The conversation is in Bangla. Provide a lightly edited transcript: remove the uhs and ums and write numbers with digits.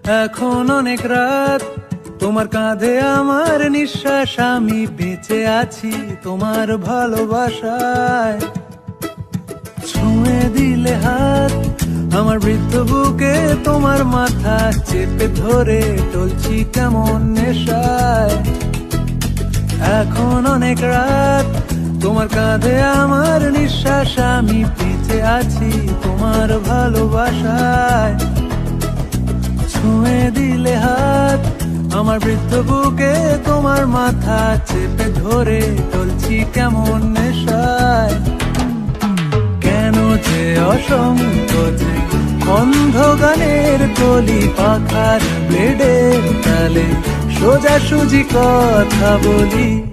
এখন অনেক রাত, তোমার কাঁধে আমার নিঃশ্বাস, আমি বেঁচে আছি তোমার ভালোবাসায়। ছুঁয়ে দিলে হাত আমার বৃদ্ধ বুকে, তোমার মাথা চেপে ধরে টলছি কেমন নেশায়। এখন অনেক রাত, তোমার কাঁধে আমার নিঃশ্বাস, আমি বেঁচে আছি তোমার ভালোবাসায়। ছুঁয়ে দিলে হাত আমার বৃদ্ধ বুকে, তোমার মাথা চেপে ধরে টলছি কেমন নেশায়। কেন যে অসংকোচে অন্ধ গানের কলি পাখার ব্লেডের তালে সোজাসুজি কথা বলি।